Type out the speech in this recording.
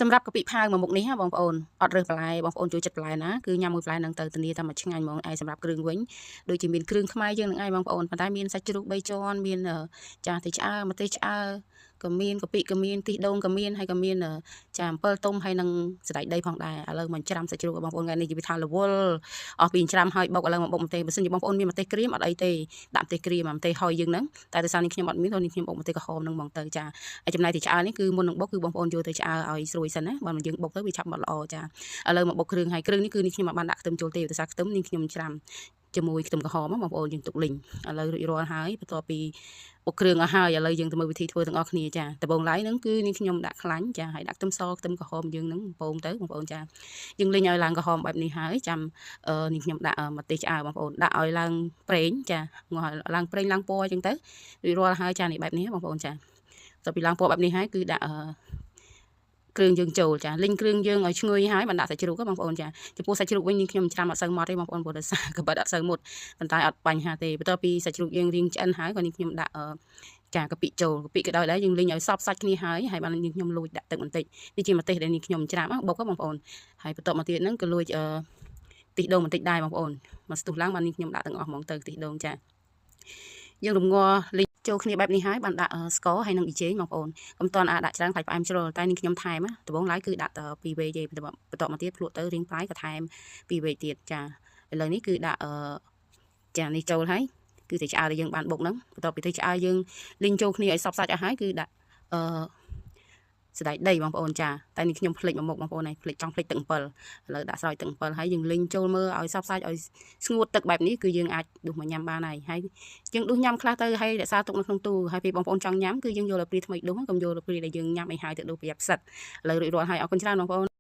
សម្រាប់កាពិផាវមួយមុខនេះបងប្អូនអត់រើសបន្លែបងប្អូនចូលចិត្តបន្លែណាគឺញ៉ាំមួយបន្លែហ្នឹងទៅធានាថាមួយឆ្ងាញ់ហ្មងឯសម្រាប់គ្រឿងវិញដូចជាមានគ្រឿងខ្មែរយើងនឹងឯងបងប្អូនប៉ុន្តែមានសាច់ជ្រូក3ជាន់មានចាទៅឆ្អើម្ទេសឆ្អើក៏មានកាពិក៏មានទីដូងក៏មានហើយក៏មានចាអំពិលទុំហើយនឹងសណ្តែកដីផងដែរឥឡូវមកច្រាំសាច់ជ្រូកបងប្អូនថ្ងៃនេះនិយាយថារវល់អស់ពីច្រាំហើយបុកឥឡូវមកបុកម្ទេសបើសិនជាបងប្អូនមានម្ទេសក្រៀមអត់អីទេដាក់ម្ទេសក្រៀមម្ទេសហុយយើងហ្នឹងតែដោយសារនេះខ្ញុំអត់មាននេះខ្ញុំបុកម្ទេសក្រហមហ្នឹងហ្មងទៅចាហើយចំណែកទីឆ្អើនេះគឺមុននឹងបុកគឺបងប្អូនយកទៅឆ្អើឲ្យស្រួយសិនណាបើយើងបុកទៅវាឆាប់បត់ល្អចាឥឡូវមកបុកគ្រឿងហើយគ្រឿងនេះគឺនេះខ្ញុំបានដាក់ខ្ទឹមចូលទេដោយសារខ្ទឹមនេះខ្ញុំច្រាំជាមួយខ្ទឹមក្រហមបងប្អូនយើងទុកលីងឥឡូវរួចរាល់ហើយបន្ទាប់ពីបុកគ្រឿងអស់ហើយឥឡូវយើងទៅមើលវិធីធ្វើទាំងអស់គ្នាចាដំបូងឡើយហ្នឹងគឺនេះខ្ញុំដាក់ខ្លាញ់ចាហើយដាក់ខ្ទឹមសខ្ទឹមក្រហមយើងហ្នឹងបំពងទៅបងប្អូនចាយើងលីងឲ្យឡើងក្រហមបែបនេះហើយចាំនេះខ្ញុំដាក់ម្ទេសឆ្អើបងប្អូនដាក់ឲ្យឡើងប្រេងចាងាស់ឡើងប្រេងឡើងពណ៌អញ្ចឹងទៅរួចរាល់ហើយចានេះបែបនេះបងប្អូនចាទៅពីឡើងពណ៌បែបនេះហើយគឺដាក់គ្រឿងយើងចូលចាលីងគ្រឿងយើងឲ្យឈ្ងុយហើយបានដាក់សាច់ជ្រូកបងប្អូនចាចំពោះសាច់ជ្រូកវិញខ្ញុំច្រាំអត់សូវម៉ត់ទេបងប្អូនព្រោះដោយសារកបិតអត់សូវមុតប៉ុន្តែអត់បញ្ហាទេបន្ទាប់ពីសាច់ជ្រូកយើងរៀងឆ្អិនហើយក៏នេះខ្ញុំដាក់ចាកាពិចូលកាពិក៏ដោយដែរយើងលីងឲ្យសព្វសាច់គ្នាហើយបាននេះខ្ញុំលួចដាក់ទឹកបន្តិចនេះជាម្ទេសដែលនេះខ្ញុំច្រាំបុកបងប្អូនហើយបន្ទាប់មកទៀតហ្នឹងក៏លួចខ្ទិះដូងបន្តិចដែរបងប្អូនមកស្ទុះឡើងបាននេះខ្ញុំដាក់ទាំងអស់ហ្មងទៅខ្ទិះដូងចាយើងរំងាស់លីងចូលគ្នាបែបនេះហើយបានដាក់ស្ករហើយនឹងប៊ីចេងបងប្អូនកុំតន់ដាក់ច្រើនខ្លាចផ្អែមជ្រុលតែនេះខ្ញុំថែមដំបូងឡើយគឺដាក់2វេទេបន្ទាប់មកទៀតភ្លក់ទៅរៀងប្រៃក៏ថែម2វេទៀតចាឥឡូវនេះគឺដាក់ចានេះចូលហើយគឺតែឆ្អើដែលយើងបានបុកហ្នឹងបន្ទាប់ពីទៅឆ្អើយើងលីងចូលគ្នាឲ្យសព្វសាច់អស់ហើយគឺដាក់សណ្តែកដីបងប្អូនចាតែនេះខ្ញុំភ្លេចមួយមុខបងប្អូនហើយភ្លេចចង់ភ្លេចទឹកអំពិលឥឡូវដាក់ស្រោចទឹកអំពិលហើយយើងលីងចូលមើលឲ្យសព្វសាច់ឲ្យស្ងួតទឹកបែបនេះគឺយើងអាចដួសមកញ៉ាំបានហើយយើងដួសញ៉ាំខ្លះទៅហើយរក្សាទុកនៅក្នុងទូហើយពេលបងប្អូនចង់ញ៉ាំគឺយើងយកលព្រាថ្មីដួសកុំយកលព្រាដែលយើងញ៉ាំឲ្យហើយទៅដួសប្រយ័ត្នផ្សិតឥឡូវរួចរាល់ហើយអរគុណច្រើនបងប្អូន